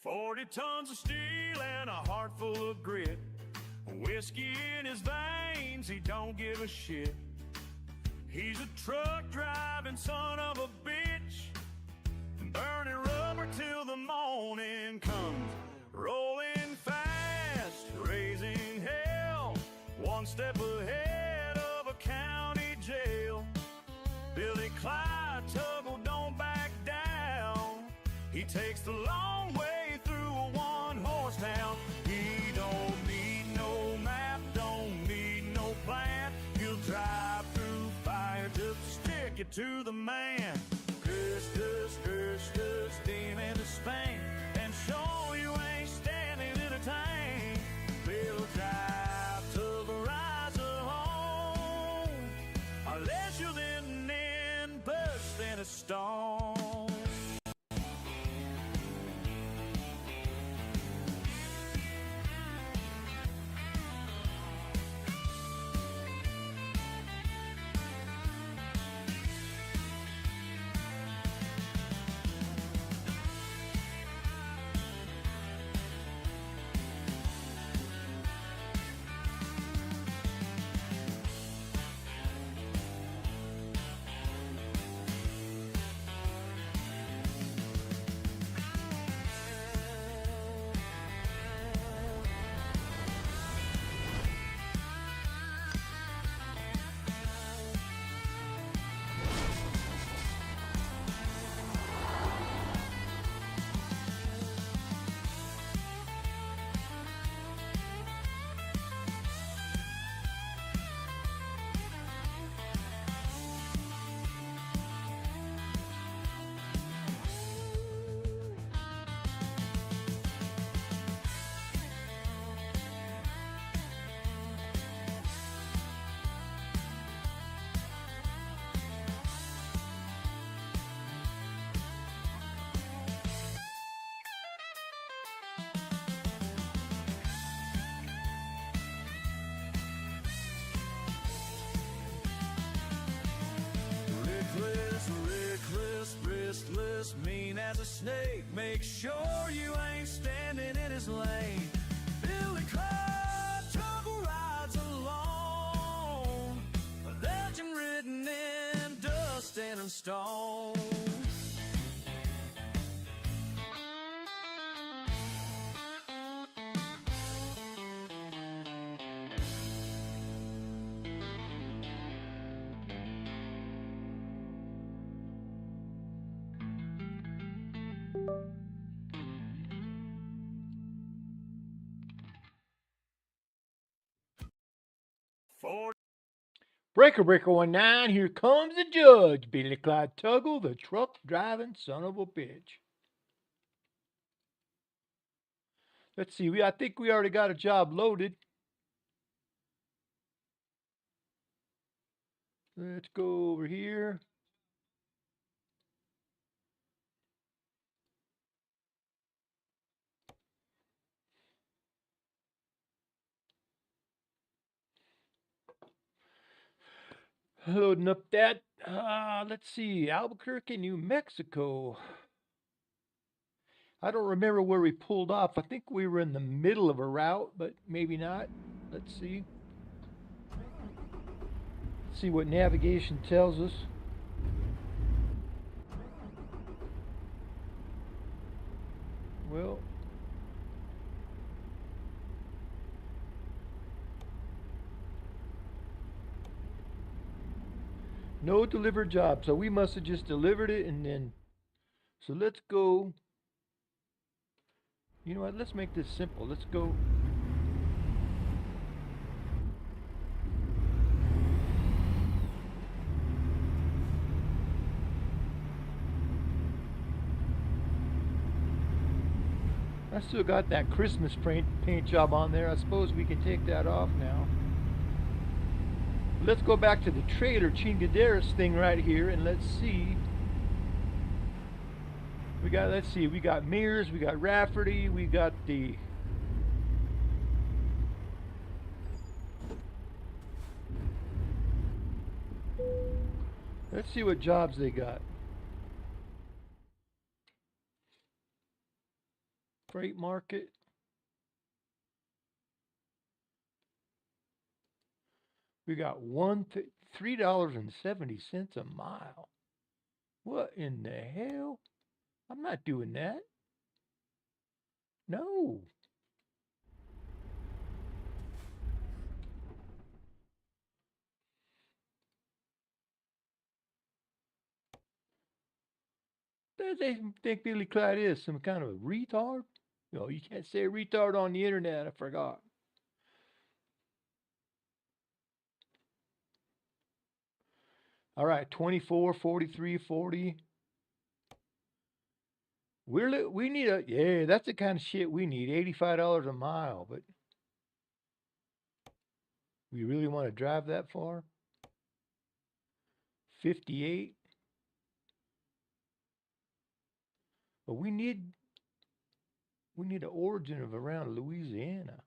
40 tons of steel and a heart full of grit. Whiskey in his veins, he don't give a shit. He's a truck driving son of a bitch, burning rubber till the morning comes. Rolling fast, raising hell, one step ahead of a county jail. Billy Clyde Tuggle don't back down. He takes the long way through a one-horse town. He don't need no map, don't need no plan. He'll drive through fire just to stick it to the man. Christmas, Christmas, steam into Spain, and show you ain't standing in a tank. We'll drive to the rise of home, unless you're living in burst in a storm. Restless, mean as a snake. Make sure you ain't standing in his lane. Billy Clyde Tuggle rides alone, a legend written in dust and stone. Breaker 19, here comes the judge, Billy Clyde Tuggle, the truck driving son of a bitch. Let's see, I think we already got a job loaded. Let's go over here. Loading up that, let's see, Albuquerque, New Mexico. I don't remember where we pulled off. I think we were in the middle of a route, but maybe not. Let's see. Let's see what navigation tells us. Well, no delivered job. So we must have just delivered it and then. So let's go. You know what? Let's make this simple. Let's go. I still got that Christmas paint job on there. I suppose we can take that off now. Let's go back to the trailer chingaderas thing right here and let's see. Let's see, we got Mears, we got Rafferty, we got the let's see what jobs they got. freight market. We got $3.70 a mile. What in the hell? I'm not doing that. No. They think Billy Clyde is some kind of a retard? No, you can't say retard on the internet. I forgot. All right, 24, 43, 40. We need that's the kind of shit we need. $85 a mile, but we really want to drive that far? 58. But we need an origin of around Louisiana.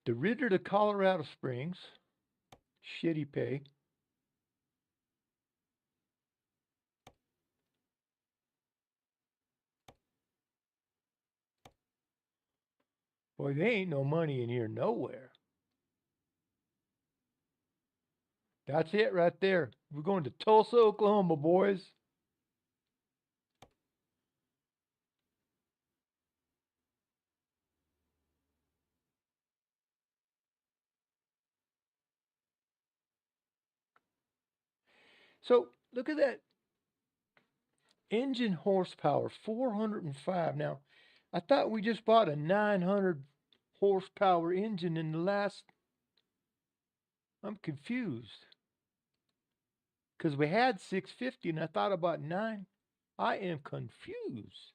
The Ritter to Colorado Springs. Shitty pay. Boy, there ain't no money in here nowhere. That's it right there. We're going to Tulsa, Oklahoma, boys. So look at that engine horsepower, 405. Now, I thought we just bought a 900 horsepower engine in the last. I'm confused. Because we had 650 and I thought about 9. I am confused.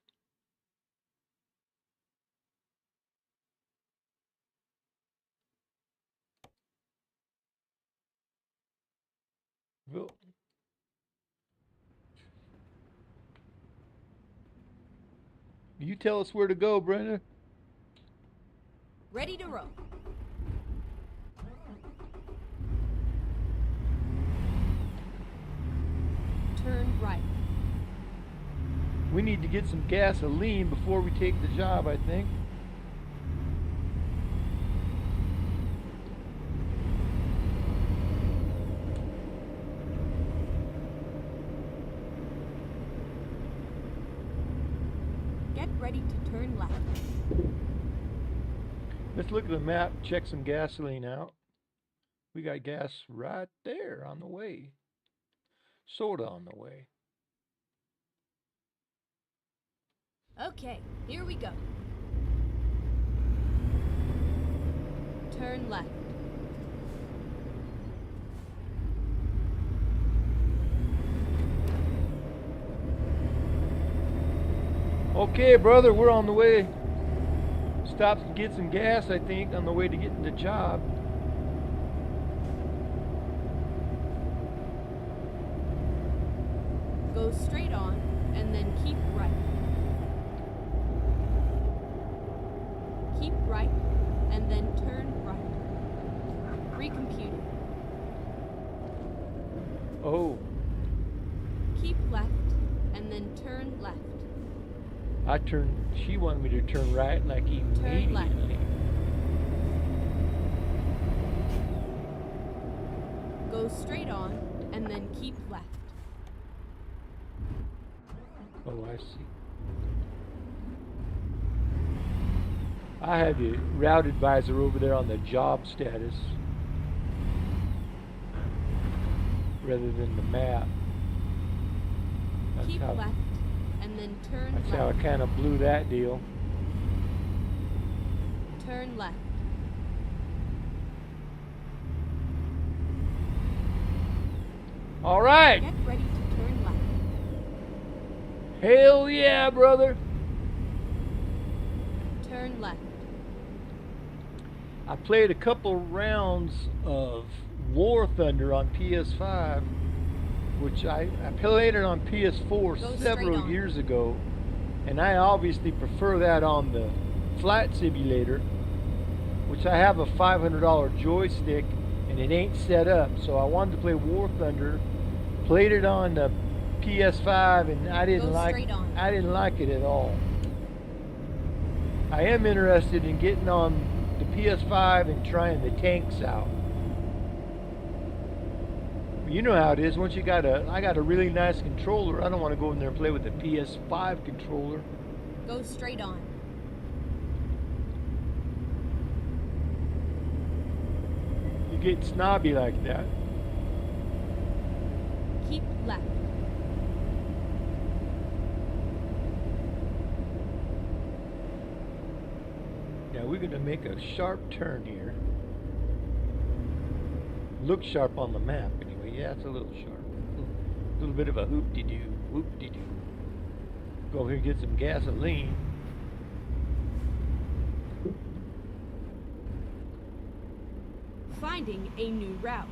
Well, you tell us where to go, Brenda. Ready to roll. Turn right. We need to get some gasoline before we take the job, I think. Get ready to turn left. Let's look at the map, check some gasoline out. We got gas right there on the way. Sorta on the way. Okay, here we go. Turn left. Okay, brother, we're on the way. Stops to get some gas, I think, on the way to getting the job. Go straight on and then keep right. Keep right and then turn right. Recomputing. Oh, Keep left and then turn left. she wanted me to turn right like Turn left. immediately. Go straight on and then keep left. Oh, I see. I have the route advisor over there on the job status rather than the map. Keep left and then turn That's left. how I kind of blew that deal. Turn left. All right. Get ready to turn left. Hell yeah, brother. Turn left. I played a couple rounds of War Thunder on PS5, which I played it on PS4 Go several straight on. years ago, and I obviously prefer that on the Flight Simulator, which I have a $500 joystick, and it ain't set up, so I wanted to play War Thunder Played it on the PS5 and I didn't Go like straight on. I didn't like it at all. I am interested in getting on the PS5 and trying the tanks out. You know how it is. Once you I got a really nice controller. I don't want to go in there and play with the PS5 controller. Go straight on. You get snobby like that. Keep left. Now we're going to make a sharp turn here. Looks sharp on the map anyway. Yeah, it's a little sharp. A little bit of a hoop-de-doo, whoop-de-doo. Go over here and get some gasoline. Finding a new route.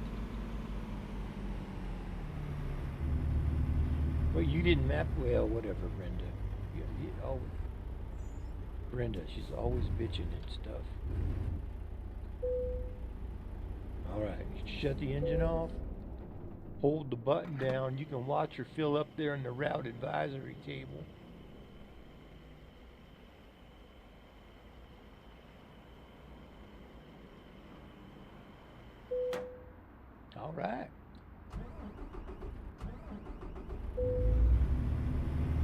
Well, you didn't map well, whatever, Brenda. Brenda, she's always bitching and stuff. Alright, shut the engine off. Hold the button down. You can watch her fill up there in the route advisory table. Alright.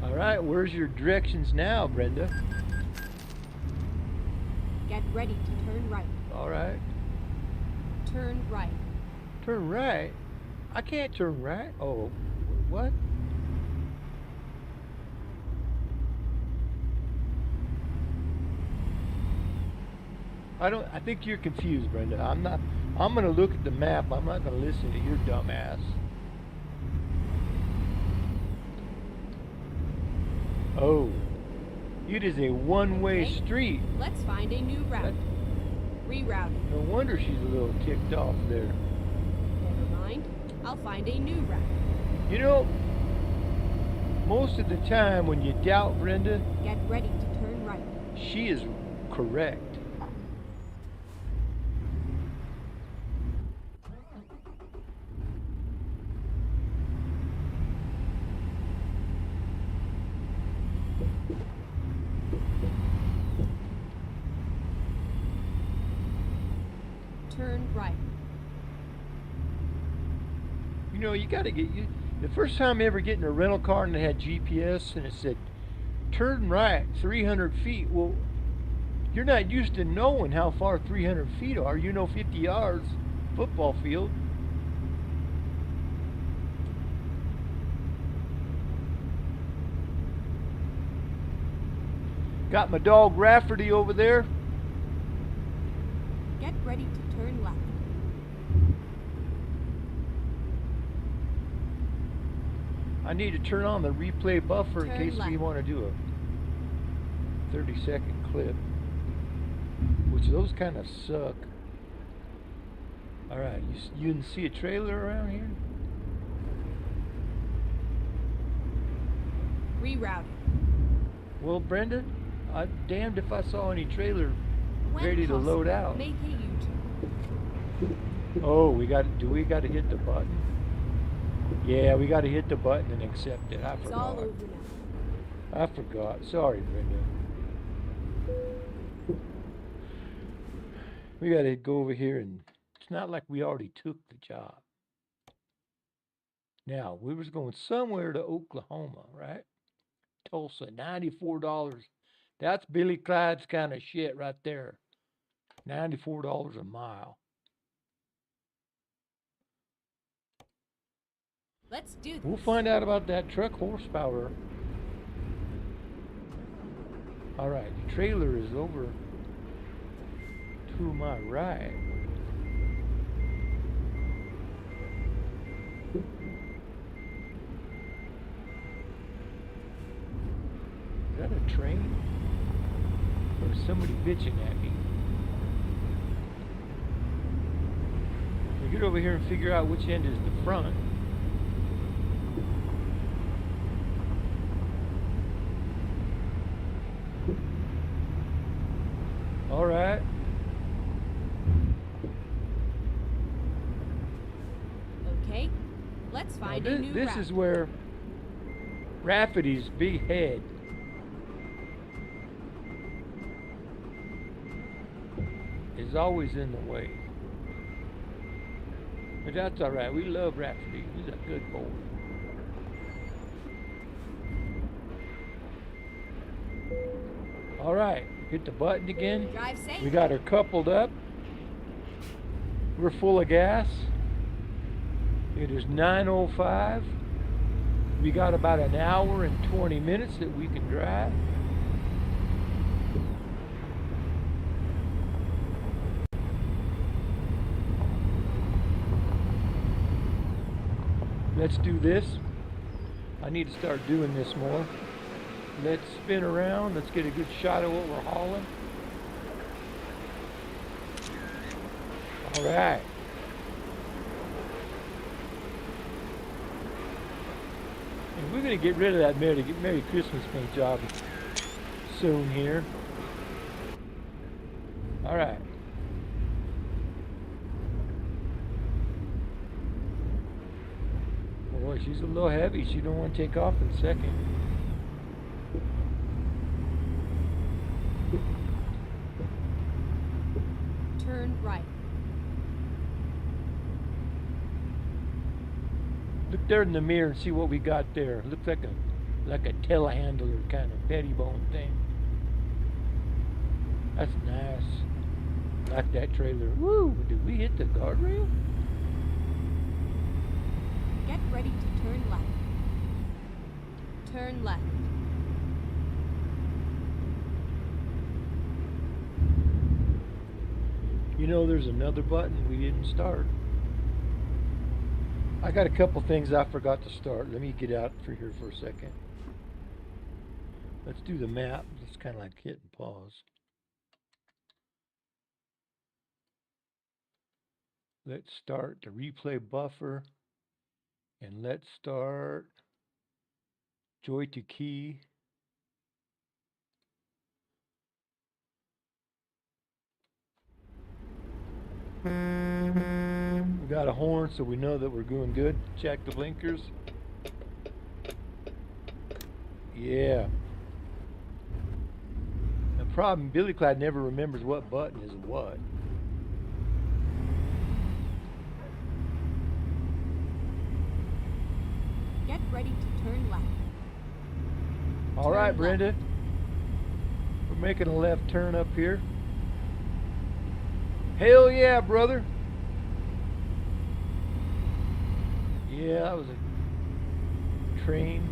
Alright, where's your directions now, Brenda? Get ready to turn right. Alright. Turn right. Turn right? I can't turn right. Oh, what? I think you're confused, Brenda. I'm gonna look at the map. I'm not gonna listen to your dumb ass. Oh, it is a one-way Okay. street. Let's find a new route. Rerouting. No wonder she's a little ticked off there. Never mind. I'll find a new route. You know, most of the time when you doubt Brenda, Get ready to turn right. she is correct. Turn right. You know, you gotta get you. The first time ever getting a rental car and it had GPS and it said, turn right 300 feet. Well, you're not used to knowing how far 300 feet are. You know 50 yards, football field. Got my dog Rafferty over there. Get ready to turn left. I need to turn on the replay buffer in Turn case we left. want to do a 30-second clip, which those kind of suck. All right, you didn't see a trailer around here? Rerouting. Well, Brenda, I'm damned if I saw any trailer When ready to possible, load out. Make a U-turn. Oh, we got to hit the button? Yeah, we got to hit the button and accept it. I It's forgot. all over now. I forgot. Sorry, Brenda. We got to go over here, and it's not like we already took the job. Now, we was going somewhere to Oklahoma, right? Tulsa, $94. That's Billy Clyde's kind of shit right there. $94 a mile. Let's do this. We'll find out about that truck horsepower. All right, the trailer is over to my right. Is that a train? Or is somebody bitching at me? We get over here and figure out which end is the front. All right. Okay, let's Let's Now, find a new this route. is where Rafferty's big head is always in the way. But that's all right. We love Rafferty. He's a good boy. All right, hit the button again. Drive safe. We got her coupled up. We're full of gas. It is 9:05. We got about an hour and 20 minutes that we can drive. Let's do this. I need to start doing this more. Let's spin around. Let's get a good shot of what we're hauling. All right. And we're going to get rid of that Merry Christmas paint job soon here. All right. Boy, she's a little heavy. She don't want to take off in a second. Turn right. Look there in the mirror and see what we got there. Looks like a telehandler kind of pettibone thing. That's nice. Like that trailer. Woo! Did we hit the guardrail? Get ready to turn left. Turn left. You know, there's another button we didn't start. I got a couple things I forgot to start. Let me get out for here for a second. Let's do the map. It's kind of like hit and pause. Let's start the replay buffer. And let's start Joy to Key. We got a horn, so we know that we're doing good. Check the blinkers. Yeah. The problem, Billy Clyde never remembers what button is what. Get ready to turn left. All right, Turn Brenda. left. We're making a left turn up here. Hell yeah, brother. Yeah, that was a train.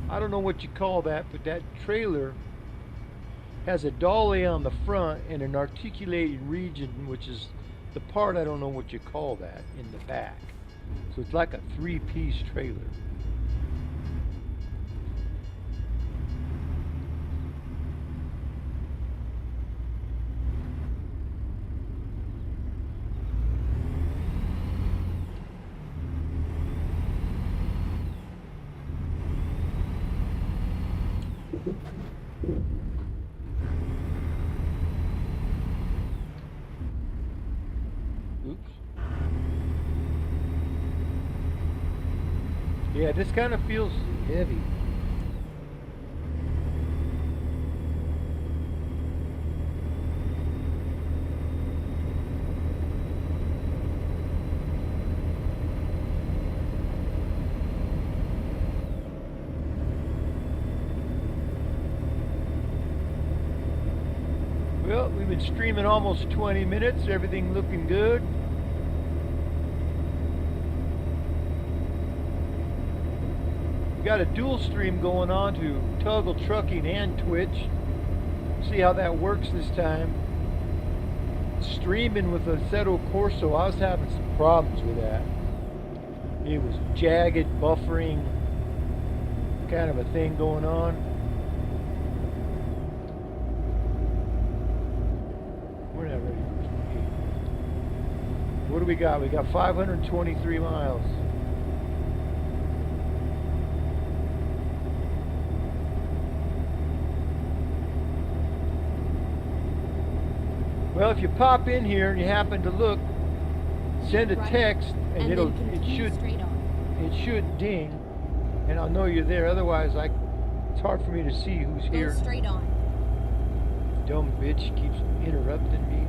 I don't know what you call that, but that trailer has a dolly on the front and an articulated region, which is the part I don't know what you call that, in the back. So it's like a three-piece trailer. Oops. Yeah, this kind of feels heavy. Well, we've been streaming almost 20 minutes, everything looking good. We got a dual stream going on to Tuggle Trucking and Twitch. See how that works this time. Streaming with a Assetto Corso, I was having some problems with that. It was jagged, buffering, kind of a thing going on. We're not ready for speed. What do we got? We got 523 miles. Well, if you pop in here and you happen to look, send a right, text, and and it then continue straight on. should ding, and I'll know you're there. Otherwise, it's hard for me to see who's Go here. straight on. Dumb bitch keeps interrupting me.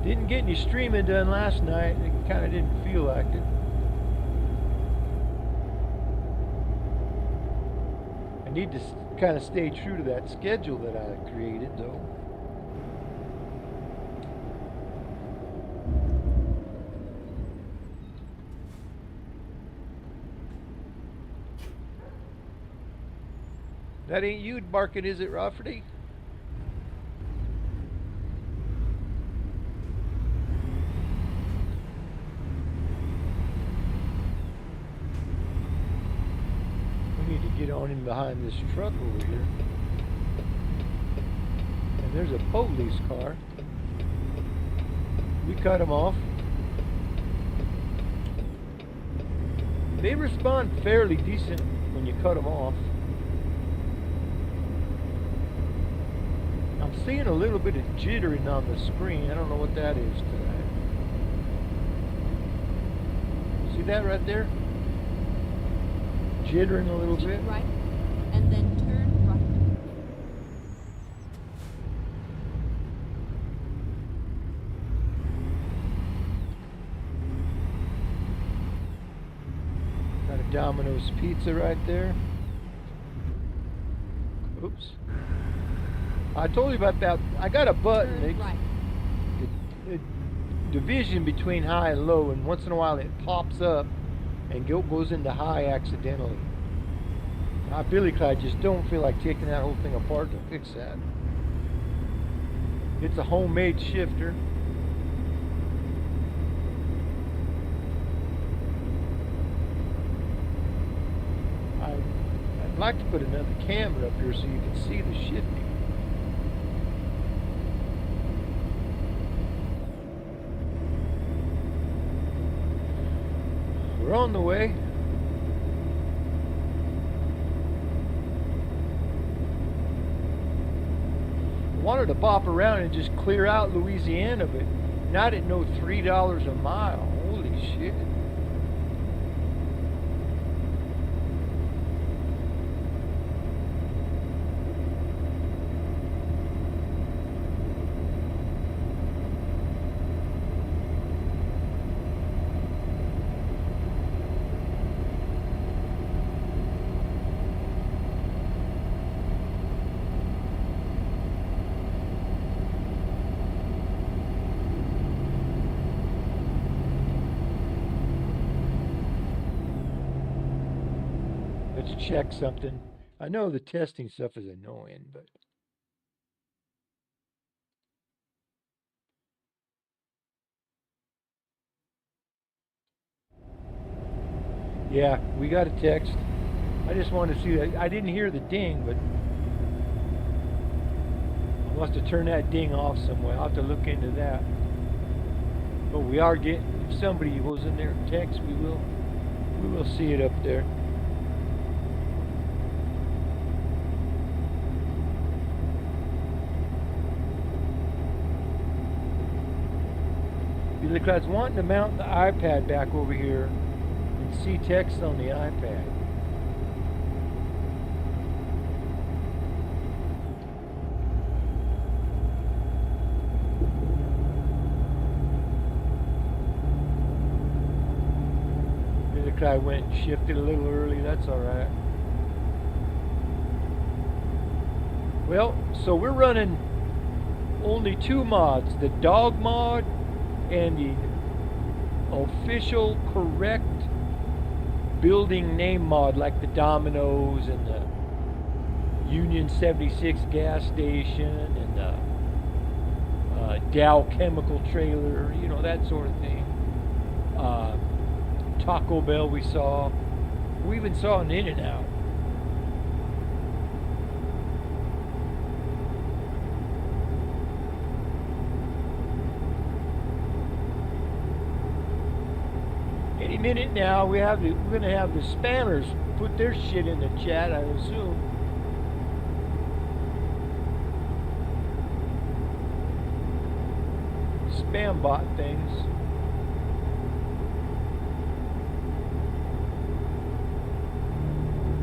Didn't get any streaming done last night. It kind of didn't feel like it. I need to kind of stay true to that schedule that I created, though. That ain't you barking, is it, Rafferty? Get on in behind this truck over here. And there's a police car. We cut them off. They respond fairly decent when you cut them off. I'm seeing a little bit of jittering on the screen. I don't know what that is today. See that right there? Jittering a little Keep bit. right, and then turn right. Got a Domino's pizza right there. Oops. I told you about that. I got a button. Turn right. The division between high and low, and once in a while it pops up and goes into high accidentally. I Billy Clyde just don't feel like taking that whole thing apart to fix that. It's a homemade shifter. I'd like to put another camera up here so you can see the shifting. We're on the way. I wanted to bop around and just clear out Louisiana, but not at no $3 a mile. Holy shit. Let's check something. I know the testing stuff is annoying, but yeah, we got a text. I just wanted to see that. I didn't hear the ding, but I must have turned that ding off somewhere. I'll have to look into that. But we are getting, if somebody goes in there and texts, we will see it up there. Billy Clyde's wanting to mount the iPad back over here and see text on the iPad. Billy Clyde went and shifted a little early, that's alright. Well, so we're running only two mods, the dog mod and the official correct building name mod, like the Domino's and the Union 76 gas station and the Dow chemical trailer, you know, that sort of thing. Taco Bell we saw. We even saw an In-N-Out. Any minute now, we're gonna have the spammers put their shit in the chat, I assume. Spam bot things.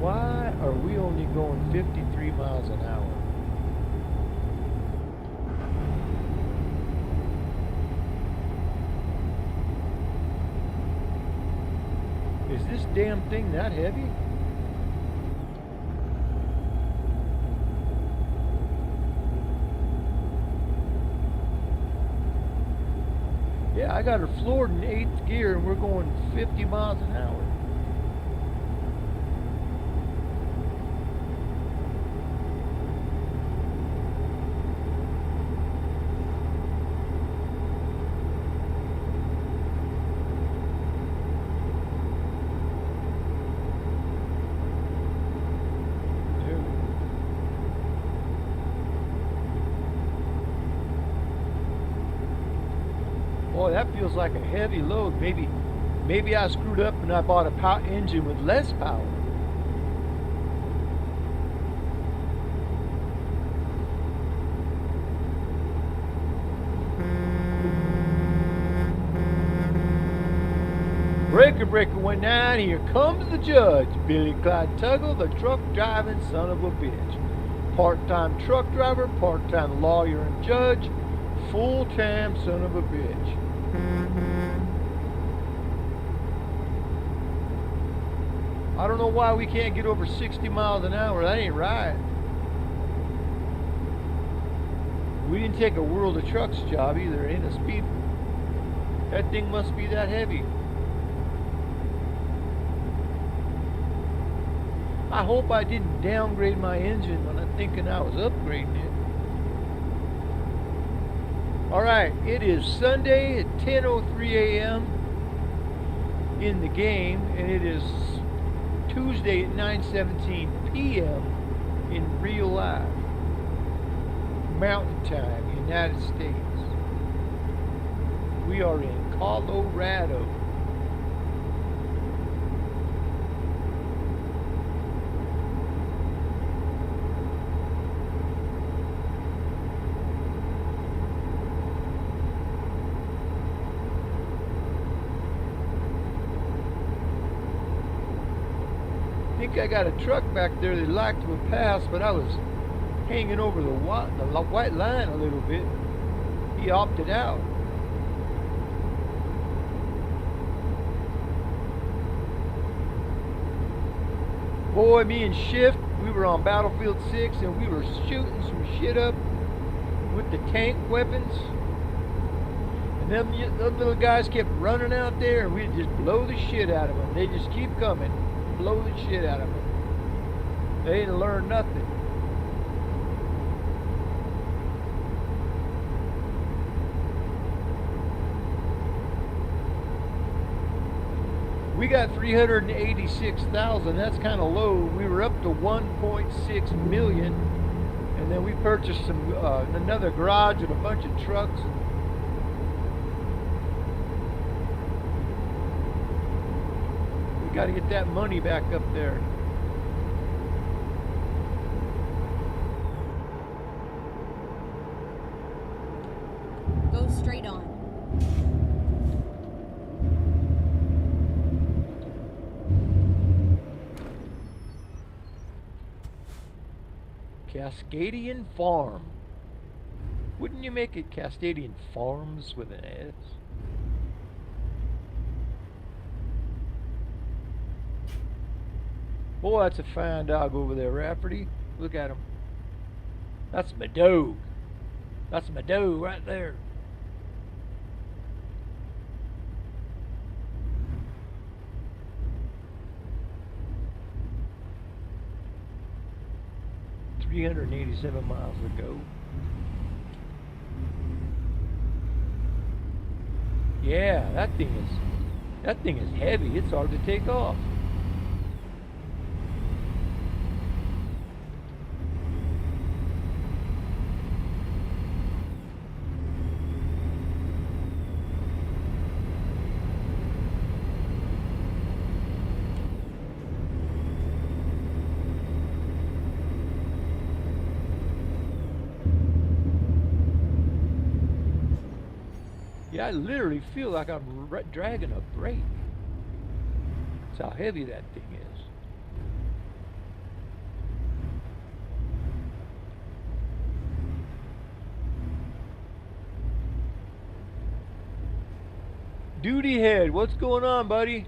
Why are we only going 53 miles an hour? Is this damn thing that heavy? Yeah, I got her floored in 8th gear and we're going 50 miles an hour. Boy, that feels like a heavy load. Maybe I screwed up and I bought a engine with less power. Breaker went down. Here comes the judge, Billy Clyde Tuggle, the truck driving son of a bitch. Part-time truck driver, part-time lawyer and judge, full-time son of a bitch. I don't know why we can't get over 60 miles an hour. That ain't right. We didn't take a World of Trucks job either. It ain't a speed. That thing must be that heavy. I hope I didn't downgrade my engine when I'm thinking I was upgrading it. Alright, it is Sunday at 10:03 a.m. in the game, and it is Tuesday at 9:17 p.m. in real life. Mountain Time, United States. We are in Colorado. I got a truck back there they'd like to have passed, but I was hanging over the white line a little bit. He opted out. Boy, me and Shift, we were on Battlefield 6 and we were shooting some shit up with the tank weapons. And them little guys kept running out there and we'd just blow the shit out of them. They just keep coming. Blow the shit out of them. They ain't learned nothing. We got 386,000. That's kind of low. We were up to 1.6 million, and then we purchased some another garage and a bunch of trucks. Got to get that money back up there. Go straight on. Cascadian Farm. Wouldn't you make it Cascadian Farms with an S? Boy, that's a fine dog over there, Rafferty. Look at him. That's my dog. That's my dog right there. $387 miles to go. Yeah, that thing is heavy. It's hard to take off. Yeah, I literally feel like I'm dragging a brake. That's how heavy that thing is. Duty head, what's going on, buddy?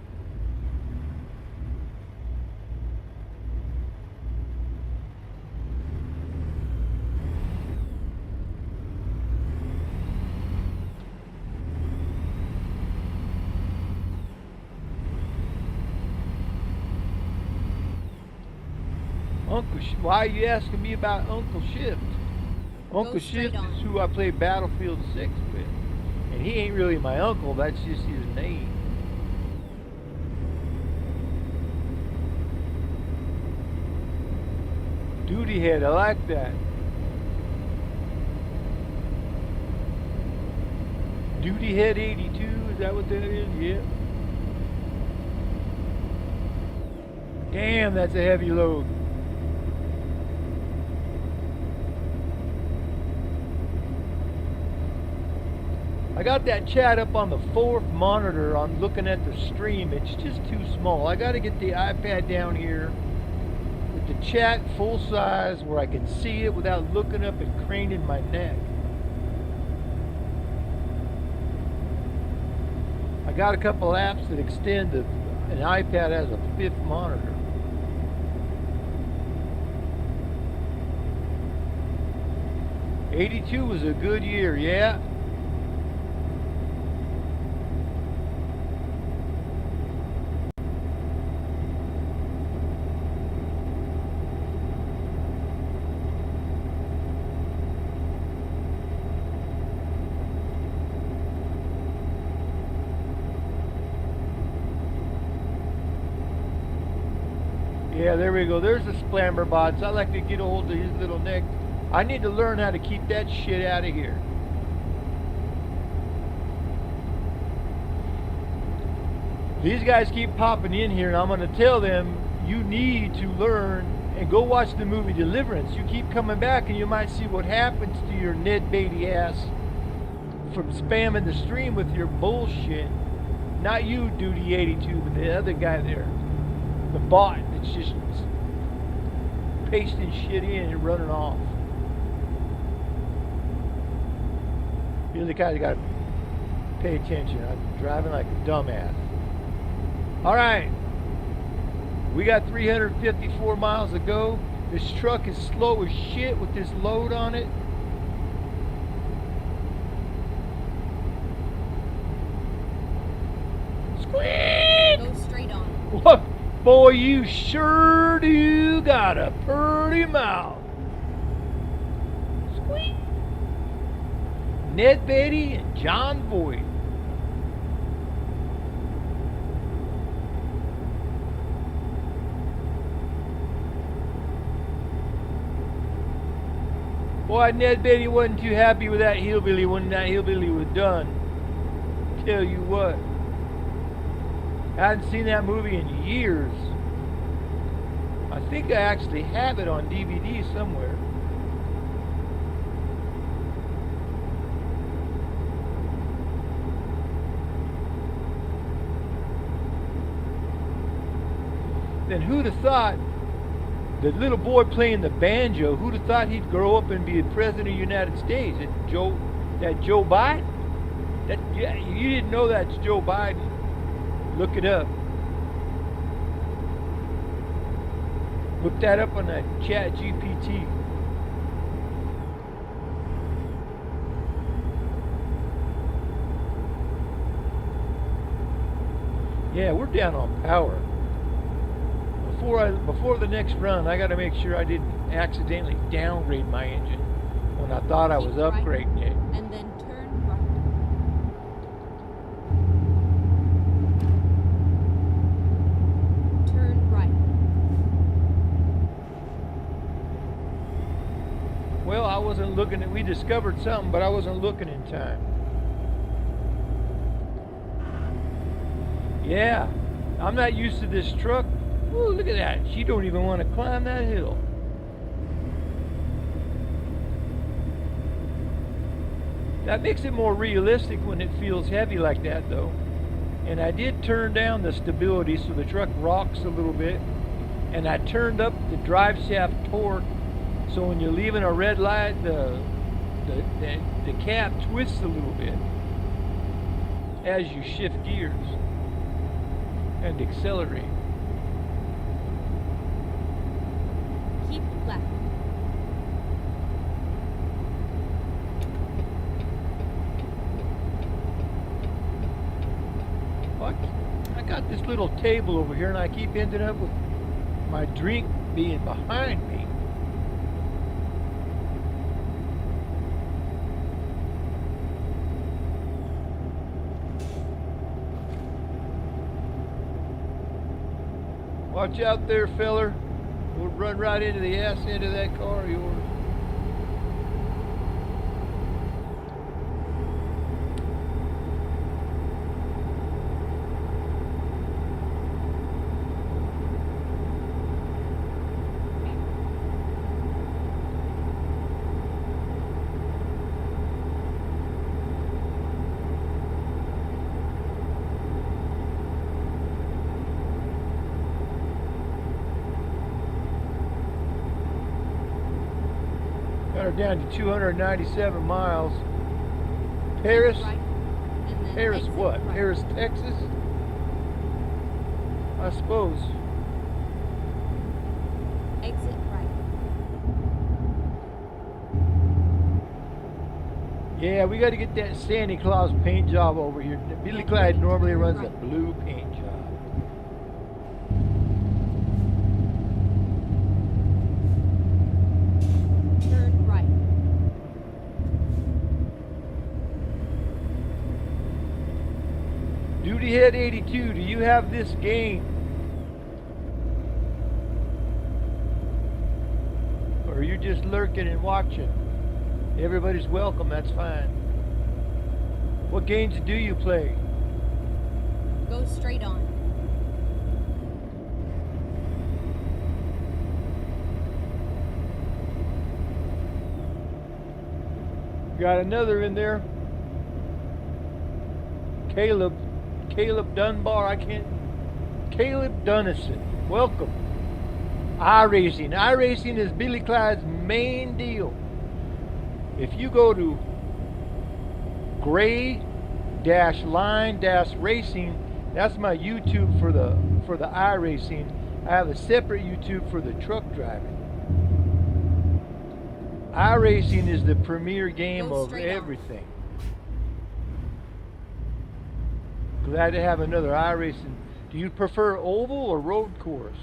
Why are you asking me about Uncle Shift? Uncle Go straight Shift on. is who I play Battlefield 6 with. And he ain't really my uncle, that's just his name. Duty head, I like that. Duty head 82, is that what that is? Yeah. Damn, that's a heavy load. I got that chat up on the 4th monitor on looking at the stream. It's just too small. I got to get the iPad down here with the chat full size where I can see it without looking up and craning my neck. I got a couple apps that extend an iPad as a 5th monitor. '82 was a good year, yeah. Yeah, there we go. There's the splammer bots. I like to get a hold of his little neck. I need to learn how to keep that shit out of here. These guys keep popping in here, and I'm going to tell them, you need to learn and go watch the movie Deliverance. You keep coming back, and you might see what happens to your Ned Beatty ass from spamming the stream with your bullshit. Not you, Duty 82, but the other guy there. The bot that's just pasting shit in and running off. You're the guy that got to pay attention. I'm driving like a dumbass. Alright. We got 354 miles to go. This truck is slow as shit with this load on it. Squeak! Go straight on. What? Boy, you sure do got a pretty mouth. Squeak. Ned Beatty and John Voight. Boy, Ned Beatty wasn't too happy with that hillbilly when that hillbilly was done. Tell you what. I hadn't seen that movie in years. I think I actually have it on DVD somewhere. Then who'd have thought the little boy playing the banjo, who'd have thought he'd grow up and be the president of the United States? That Joe Biden? Yeah, you didn't know that's Joe Biden. Look it up. Look that up on that Chat GPT. Yeah, we're down on power. Before the next run, I got to make sure I didn't accidentally downgrade my engine when I thought I was upgrading it. And then turn right. Turn right. Well, I wasn't looking at, we discovered something, but I wasn't looking in time. Yeah, I'm not used to this truck. Ooh, look at that. She don't even want to climb that hill. That makes it more realistic when it feels heavy like that though. And I did turn down the stability so the truck rocks a little bit. And I turned up the drive shaft torque so when you're leaving a red light, the cab twists a little bit as you shift gears and accelerate. Keep left. What? I got this little table over here and I keep ending up with my drink being behind me. Watch out there, feller. We'll run right into the ass end of that car of yours. Got her down to 297 miles. Paris? Right, and then Paris exit what? right. Paris, Texas? I suppose. Exit right. Yeah, we got to get that Santa Claus paint job over here. Billy Clyde normally runs a blue paint job. Turn right. Duty Head 82, do you have this game? Or are you just lurking and watching? Everybody's welcome, that's fine. What games do you play? Go straight on. Got another in there. Caleb Dunbar, Caleb Dunnison, welcome. iRacing. iRacing is Billy Clyde's main deal. If you go to gray-line-racing, that's my YouTube for the iRacing. I have a separate YouTube for the truck driving. iRacing is the premier game Go of straight on. everything. Glad to have another iRacing. Do you prefer oval or road course?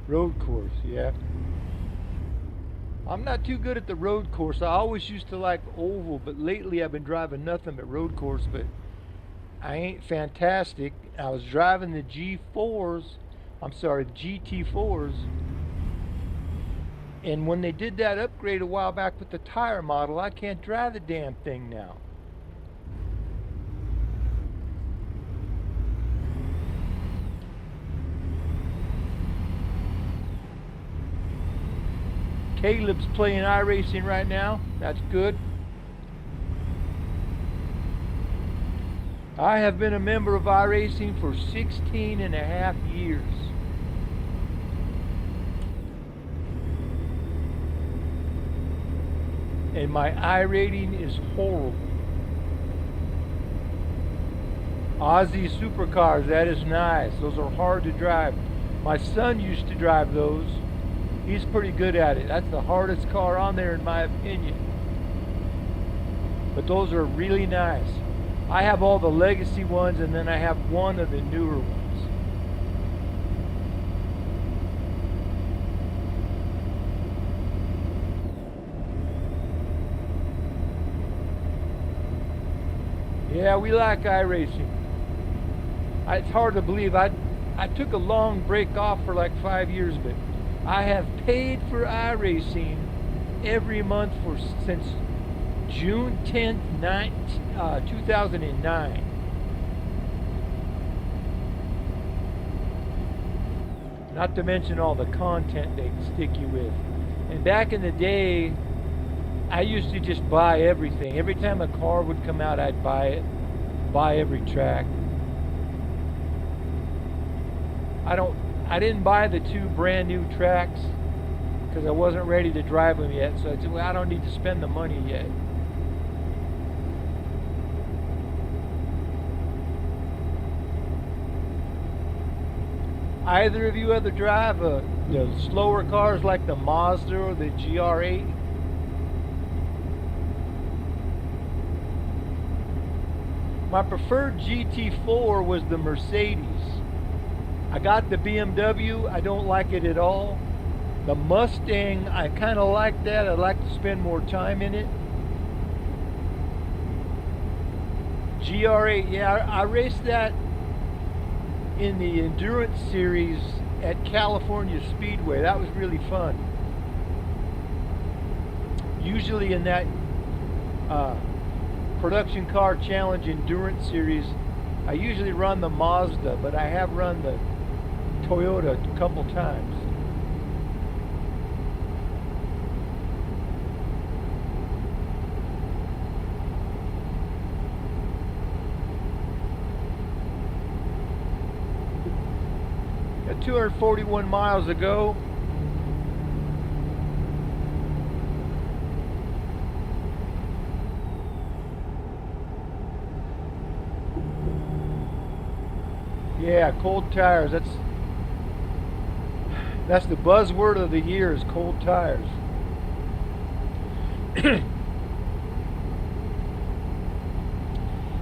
Road course, yeah. I'm not too good at the road course. I always used to like oval, but lately I've been driving nothing but road course, but I ain't fantastic. I was driving the GT4s, and when they did that upgrade a while back with the tire model, I can't drive the damn thing now. Caleb's playing iRacing right now. That's good. I have been a member of iRacing for 16 and a half years. And my I-rating is horrible. Aussie supercars, that is nice. Those are hard to drive. My son used to drive those. He's pretty good at it. That's the hardest car on there in my opinion. But those are really nice. I have all the legacy ones and then I have one of the newer ones. Yeah, we like iRacing. It's hard to believe. I took a long break off for like 5 years, but I have paid for iRacing every month since June 10th, 2009. Not to mention all the content they stick you with. And back in the day, I used to just buy everything. Every time a car would come out, I'd buy it. Buy every track. I didn't buy the 2 brand new tracks because I wasn't ready to drive them yet. So I said, well, I don't need to spend the money yet. Either of you ever drive the slower cars like the Mazda or the GR8? My preferred GT4 was the Mercedes. I got the BMW, I don't like it at all. The Mustang, I kind of like that. I'd like to spend more time in it. GR8, yeah, I raced that in the endurance series at California Speedway. That was really fun. Usually in that production car challenge endurance series, I usually run the Mazda, but I have run the Toyota a couple times. At 241 miles ago, yeah, cold tires. That's the buzzword of the year, is cold tires.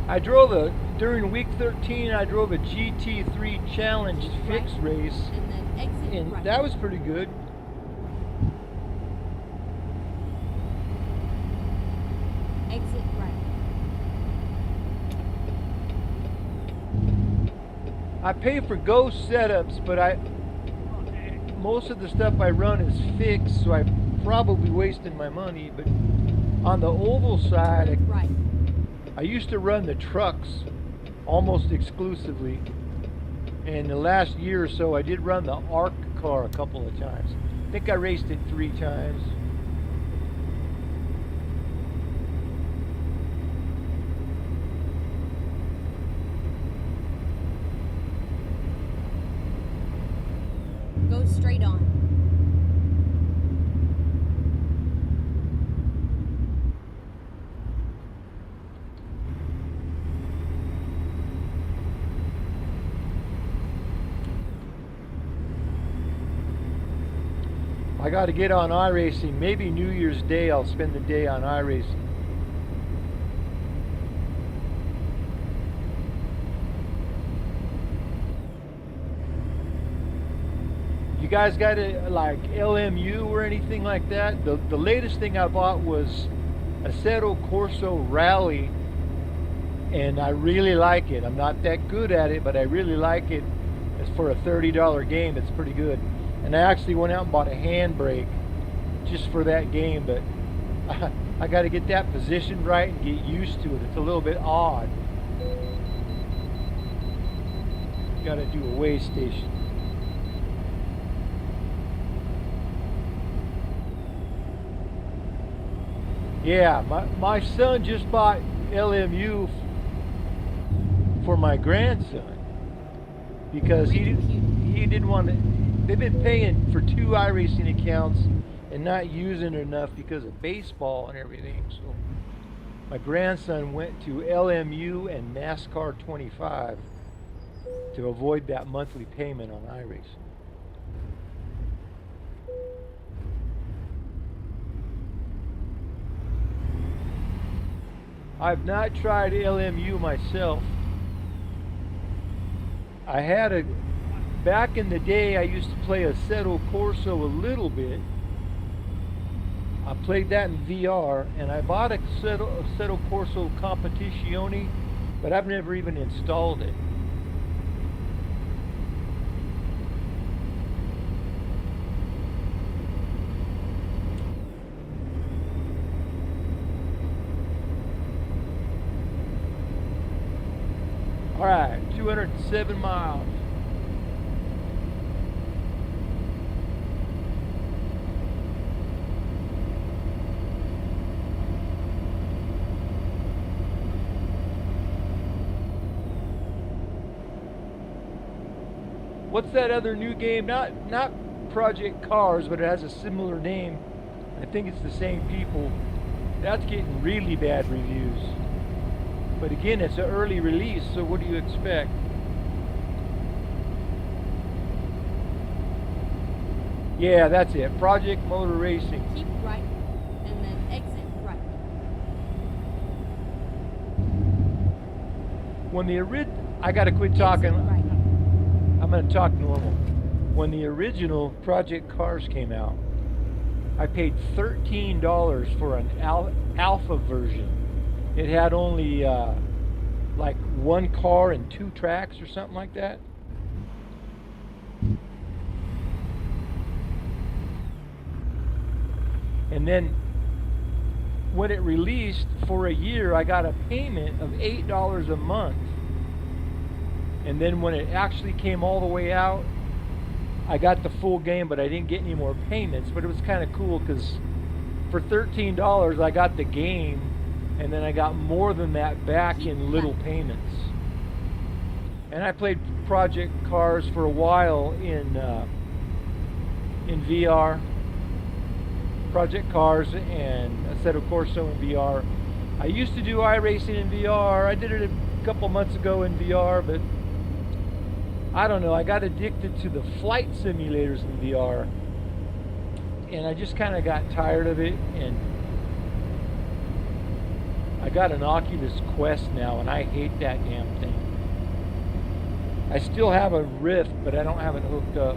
I drove during week 13, I drove a GT3 Challenge fixed race, And then exit and right. that was pretty good. Exit right. I pay for ghost setups, but most of the stuff I run is fixed, so I'm probably wasting my money. But on the oval side, Right. I used to run the trucks almost exclusively. And the last year or so, I did run the ARC car a couple of times. I think I raced it 3 times. Go straight on. I got to get on iRacing. Maybe New Year's Day I'll spend the day on iRacing. You guys got a like LMU or anything like that? The latest thing I bought was Assetto Corso Rally, and I really like it. I'm not that good at it, but I really like it. It's for a $30 game. It's pretty good. And I actually went out and bought a handbrake just for that game, but I got to get that positioned right and get used to it. It's a little bit odd. Got to do a weigh station. Yeah, my son just bought LMU for my grandson because he didn't want to. They've been paying for 2 iRacing accounts and not using it enough because of baseball and everything. So my grandson went to LMU and NASCAR 25 to avoid that monthly payment on iRacing. I've not tried LMU myself. I had back in the day I used to play Assetto Corso a little bit. I played that in VR, and I bought a Assetto Corso Competizione, but I've never even installed it. All right, 207 miles. what's that other new game? Not Project Cars, but it has a similar name. I think it's the same people. That's getting really bad reviews. But again, it's an early release, so what do you expect? Yeah, that's it. Project Motor Racing. Keep right, and then exit right. When the I gotta quit talking. Exit right. I'm gonna talk normal. When the original Project Cars came out, I paid $13 for an alpha version. It had only like one car and 2 tracks or something like that. And then when it released for a year, I got a payment of $8 a month. And then when it actually came all the way out, I got the full game, but I didn't get any more payments. But it was kind of cool because for $13 I got the game, and then I got more than that back in little payments. And I played Project Cars for a while in VR. Project Cars and Assetto Corsa in VR. I used to do iRacing in VR. I did it a couple months ago in VR, but I don't know, I got addicted to the flight simulators in VR, and I just kind of got tired of it, and I got an Oculus Quest now, and I hate that damn thing. I still have a Rift, but I don't have it hooked up.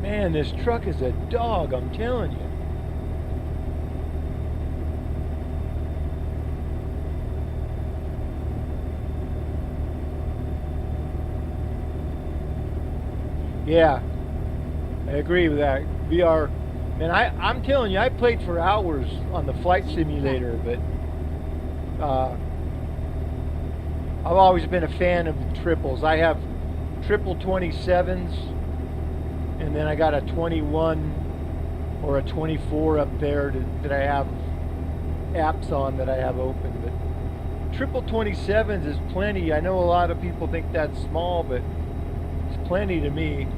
Man, this truck is a dog, I'm telling you. Yeah, I agree with that. VR, man, I'm telling you, I played for hours on the flight simulator, but I've always been a fan of the triples. I have triple 27s. And then I got a 21 or a 24 up there that I have apps on that I have open. But triple 27s is plenty. I know a lot of people think that's small, but it's plenty to me.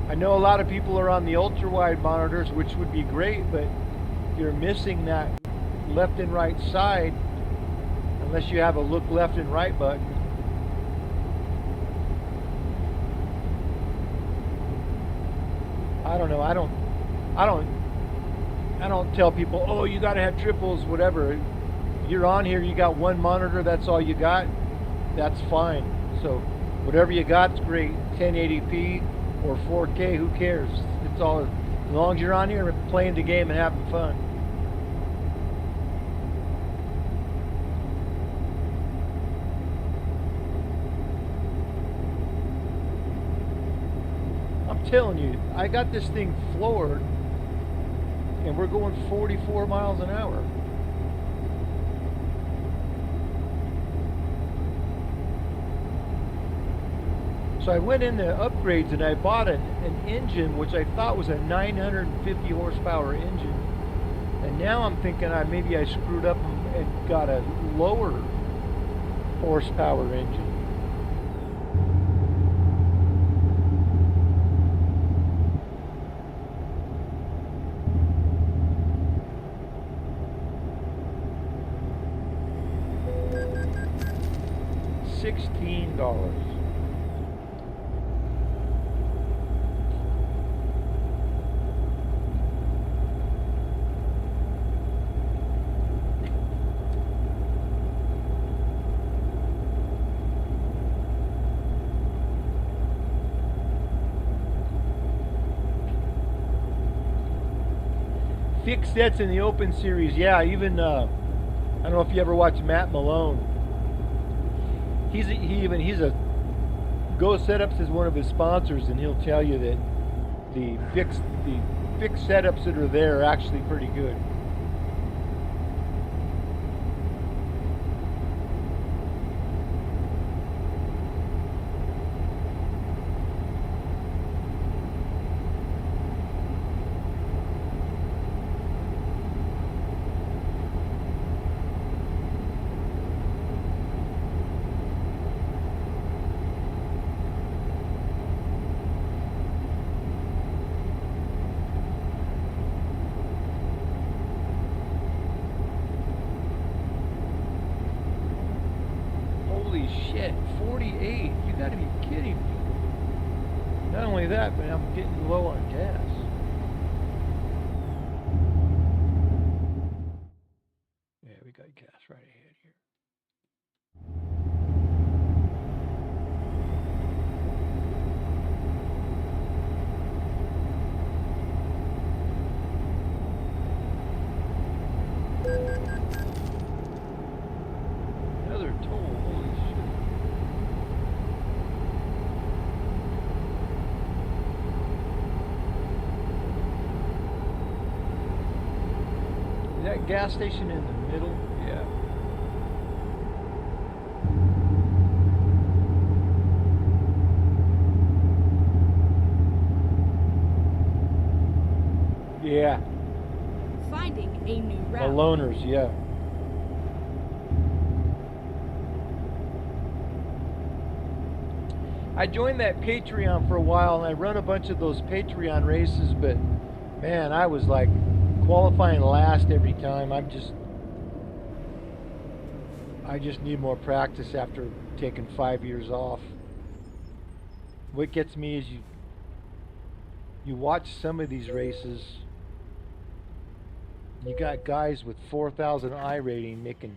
I know a lot of people are on the ultra-wide monitors, which would be great, but you're missing that left and right side unless you have a look left and right button. I don't know. I don't tell people, oh, you got to have triples, whatever. You're on here, you got one monitor, that's all you got. That's fine. So whatever you got's great. 1080p. Or 4K, who cares? It's all, as long as you're on here playing the game and having fun. I'm telling you, I got this thing floored, and we're going 44 miles an hour. So I went into upgrades and I bought an engine which I thought was a 950 horsepower engine, and now I'm thinking maybe I screwed up and got a lower horsepower engine. $16. Fixed sets in the Open Series, yeah, even, I don't know if you ever watched Matt Malone. He's a Go Setups is one of his sponsors, and he'll tell you that the fixed setups that are there are actually pretty good. Holy shit, 48. You gotta be kidding me. Not only that, but I'm getting low on gas. Yeah, we got gas right ahead here. Another toll, holy shit. Is that gas station in the middle? Yeah. Yeah. Finding a new route. Maloners, yeah. I joined that Patreon for a while, and I run a bunch of those Patreon races, but man, I was like qualifying last every time. I just need more practice after taking 5 years off. What gets me is you watch some of these races, you got guys with 4,000 I rating making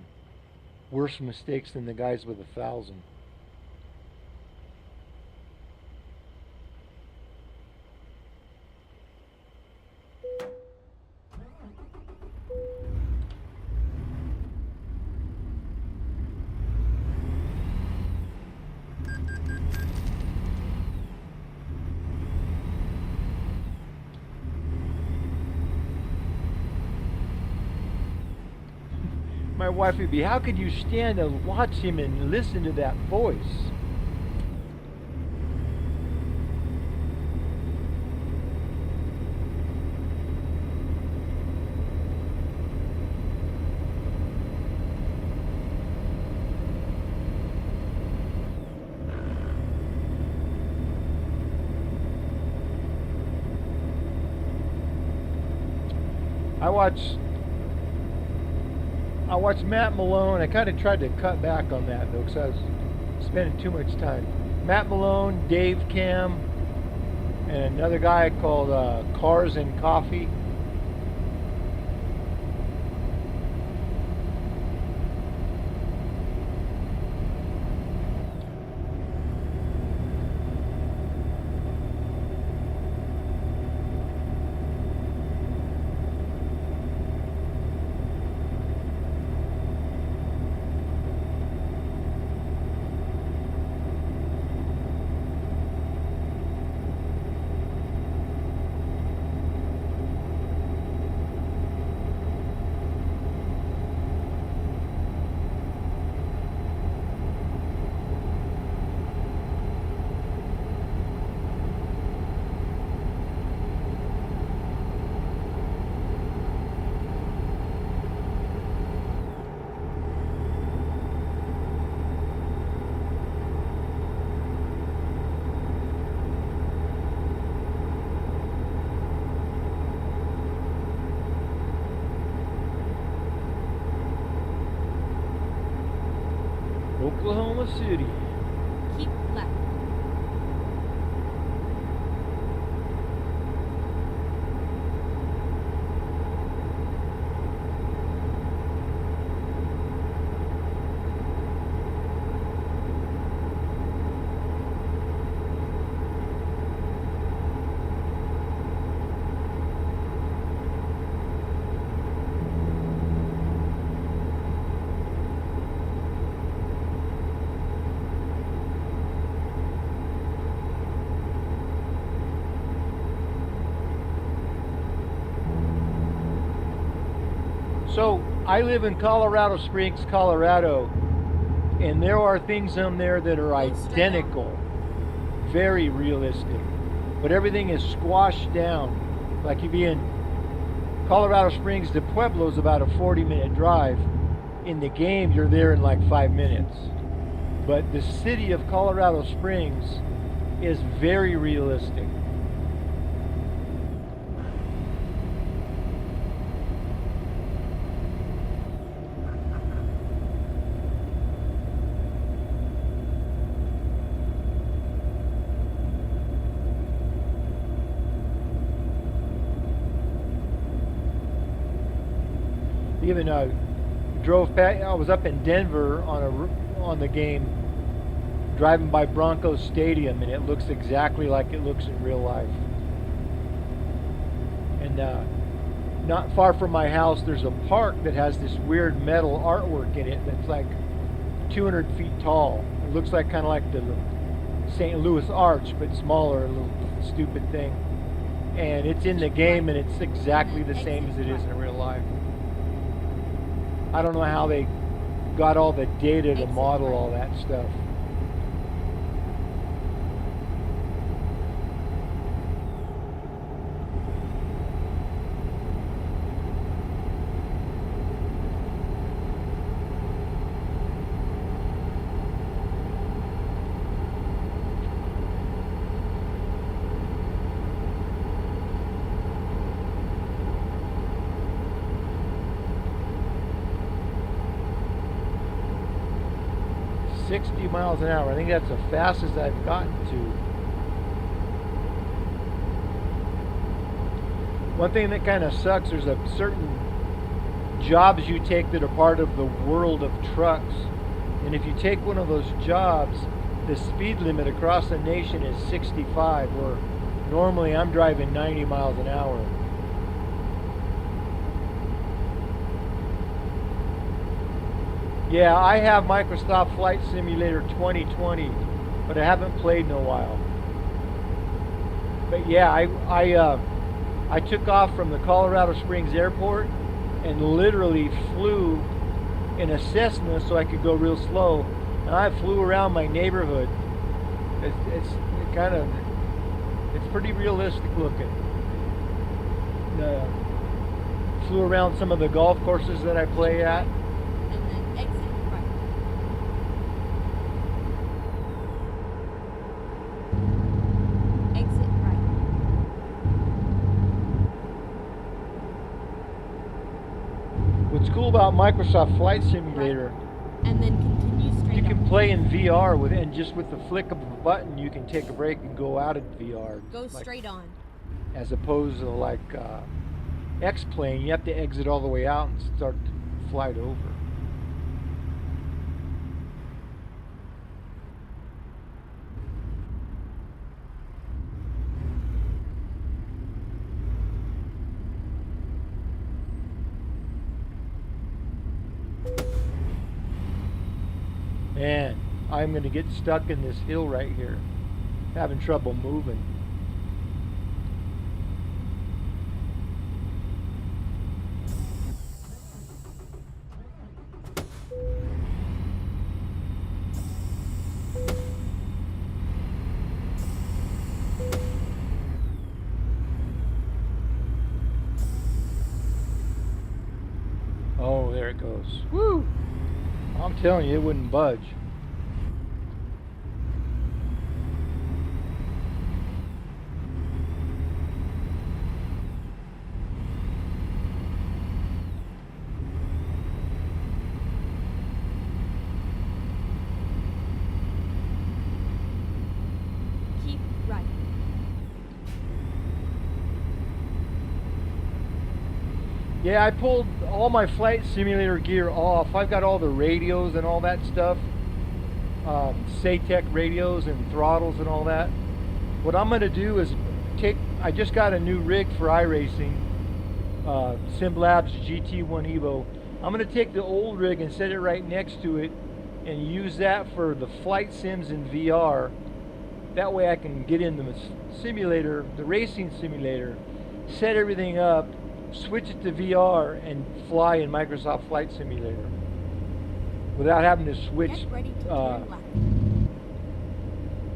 worse mistakes than the guys with 1,000. My wife would be, how could you stand and watch him and listen to that voice? I watched Matt Malone. I kind of tried to cut back on that though, because I was spending too much time. Matt Malone, Dave Cam, and another guy called Cars and Coffee. Oklahoma City. Keep left. So I live in Colorado Springs, Colorado, and there are things on there that are Go straight identical, very realistic, but everything is squashed down. Like you be in Colorado Springs to Pueblo is about a 40-minute drive. In the game, you're there in like 5 minutes. But the city of Colorado Springs is very realistic. Even drove past. I was up in Denver on the game, driving by Broncos Stadium, and it looks exactly like it looks in real life. And not far from my house, there's a park that has this weird metal artwork in it that's like 200 feet tall. It looks like kind of like the St. Louis Arch, but smaller, a little stupid thing. And it's in the game, and it's exactly the same as it is in real life. I don't know how they got all the data to model all that stuff. Miles an hour. I think that's the fastest I've gotten to. One thing that kind of sucks, there's a certain jobs you take that are part of the world of trucks. And if you take one of those jobs, the speed limit across the nation is 65, where normally I'm driving 90 miles an hour. Yeah, I have Microsoft Flight Simulator 2020, but I haven't played in a while. But yeah, I took off from the Colorado Springs airport and literally flew in a Cessna so I could go real slow. And I flew around my neighborhood. It's pretty realistic looking. Flew around some of the golf courses that I play at. What's cool about Microsoft Flight Simulator, and then continue straight you can on. play in VR with it, and just with the flick of a button you can take a break and go out of VR. Go straight on. As opposed to like X-Plane, you have to exit all the way out and start to flight over. Man, I'm going to get stuck in this hill right here. Having trouble moving. Oh, there it goes. Woo! I'm telling you, it wouldn't budge. Keep right. Yeah, I pulled all my flight simulator gear off. I've got all the radios and all that stuff. SATEC radios and throttles and all that. What I'm going to do is I just got a new rig for iRacing, SimLabs GT1 Evo. I'm going to take the old rig and set it right next to it and use that for the flight sims in VR. That way I can get in the simulator, the racing simulator, set everything up, switch it to VR and fly in Microsoft Flight Simulator without having to switch. Get ready to turn left.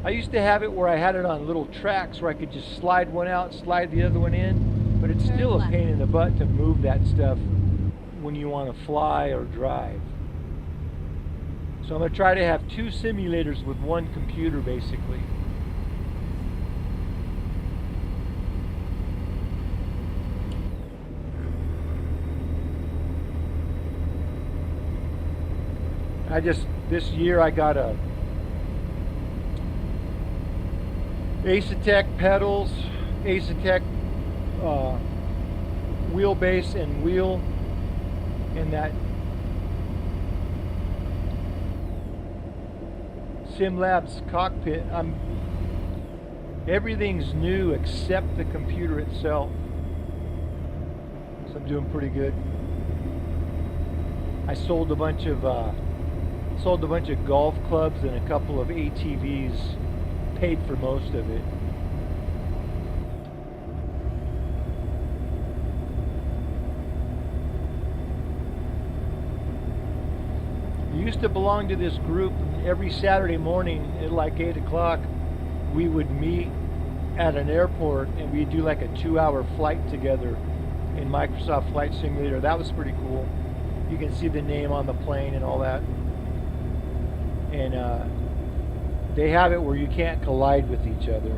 I used to have it where I had it on little tracks where I could just slide one out, slide the other one in, but it's Turn still a left. pain in the butt to move that stuff when you want to fly or drive. So I'm going to try to have 2 simulators with 1 computer basically. This year I got a Ace-Tech pedals, Ace-Tech wheelbase and wheel, and that SimLabs cockpit. Everything's new except the computer itself. So I'm doing pretty good. I sold a bunch of golf clubs and a couple of ATVs. Paid for most of it. I used to belong to this group, and every Saturday morning at like 8 o'clock we would meet at an airport and we'd do like a 2-hour flight together in Microsoft Flight Simulator. That was pretty cool. You can see the name on the plane and all that. And they have it where you can't collide with each other.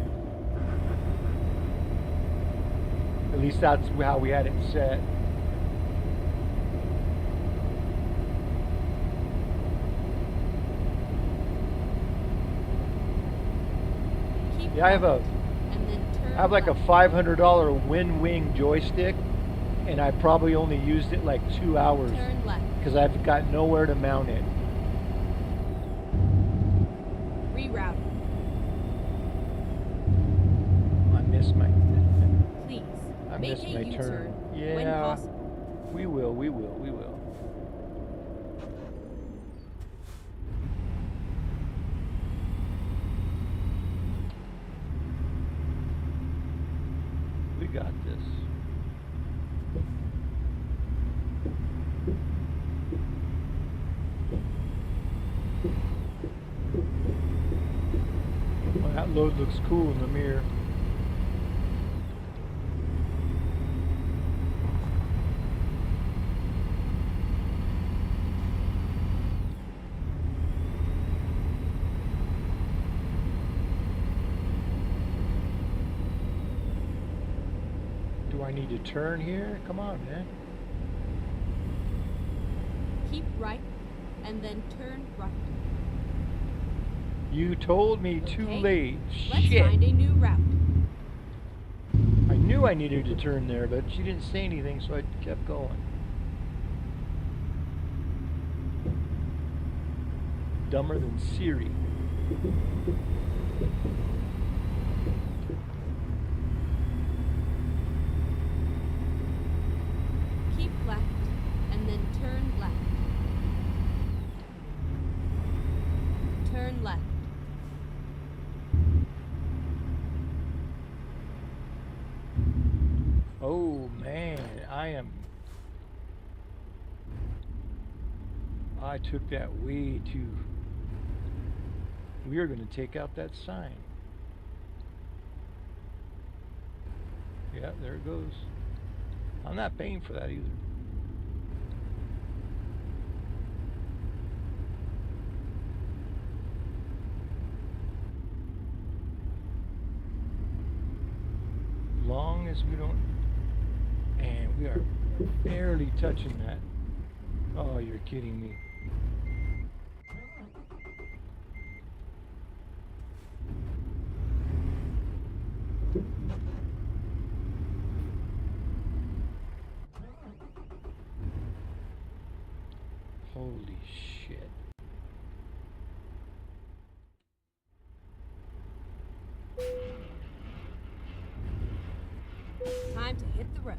At least that's how we had it set. Yeah, I have like a $500 WinWing joystick, and I probably only used it like 2 hours because I've got nowhere to mount it. Reroute. Please. I Make missed a my U-turn turn. when Yeah, possible. we will. We got this. Well, that load looks cool in the mirror. Do I need to turn here? Come on, man. Keep right and then turn right. You told me too Okay, late. Let's Shit. find a new route. I knew I needed to turn there, but she didn't say anything, so I kept going. Dumber than Siri. Keep left and then turn left. Turn left. Oh man, I took that way too. We are going to take out that sign. Yeah, there it goes. I'm not paying for that either. Long as we don't, and we are barely touching that. Oh, you're kidding me. Holy shit. Time to hit the road.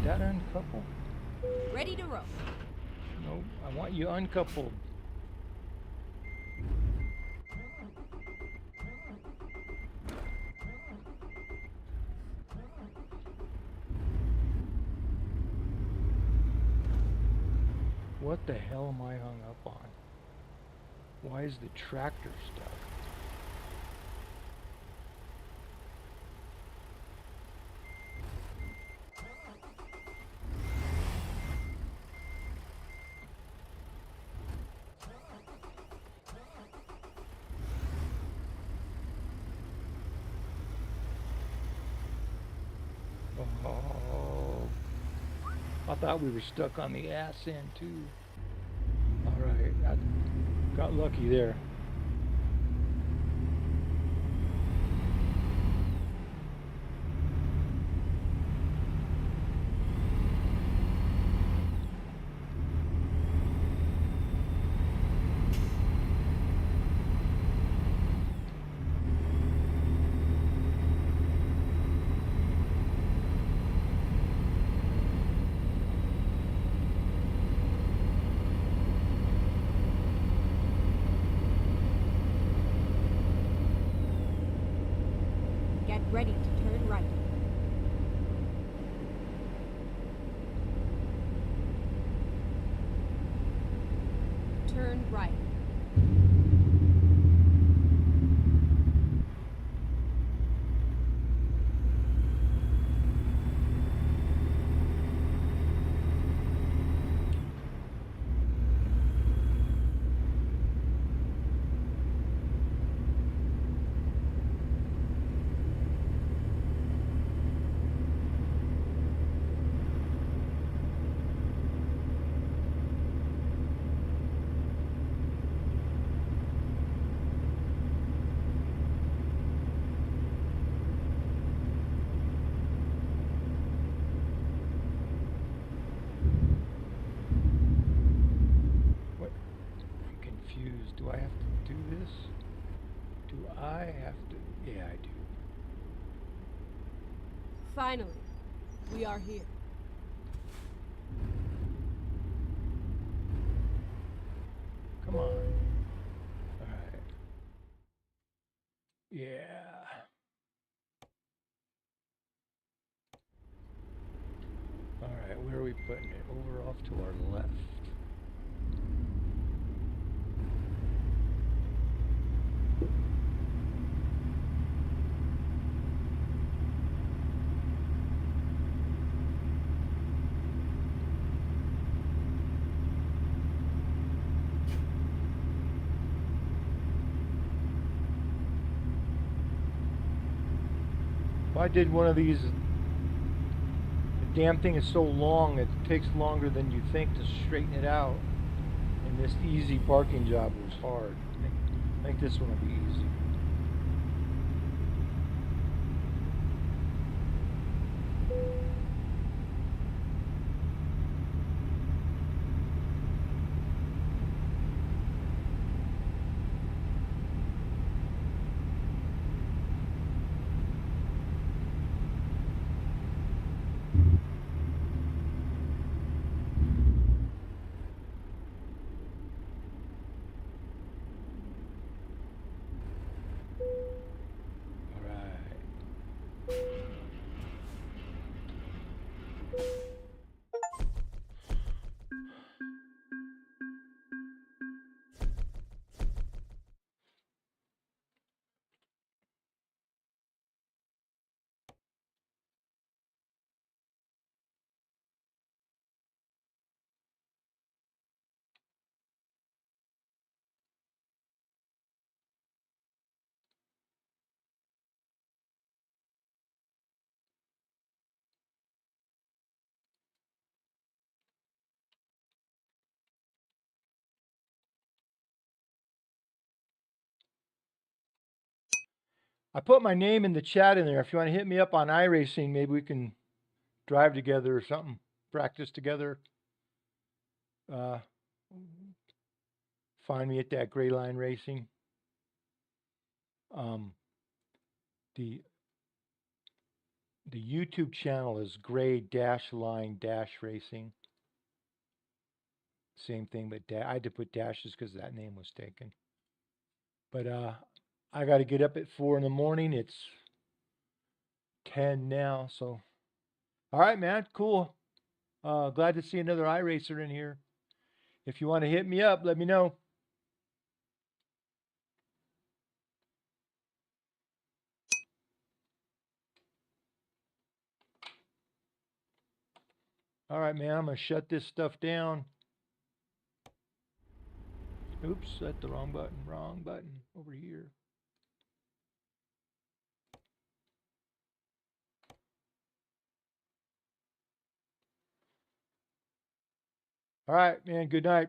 that uncoupled? Ready to roll. No, I want you uncoupled. What the hell am I hung up on? Why is the tractor stuck? Oh, I thought we were stuck on the ass end too. Alright, I got lucky there. Get ready to turn right. Turn right. What? I'm confused. Do I have to do this? Do I have to? Yeah, I do. Finally, we are here. Come on. Alright. Yeah. Alright, where are we putting it? Over off to our left. If I did one of these, the damn thing is so long it takes longer than you think to straighten it out. And this easy parking job was hard. I think this one will be easy. I put my name in the chat in there. If you want to hit me up on iRacing, maybe we can drive together or something, practice together. Find me at that Gray Line Racing. The The YouTube channel is Gray Dash Line Dash Racing. Same thing, but I had to put dashes because that name was taken. But I got to get up at 4 in the morning. It's 10 now, so all right, man, cool. Glad to see another iRacer in here. If you want to hit me up, let me know. All right, man, I'm going to shut this stuff down. Oops, that's the wrong button. Wrong button over here. All right, man, good night.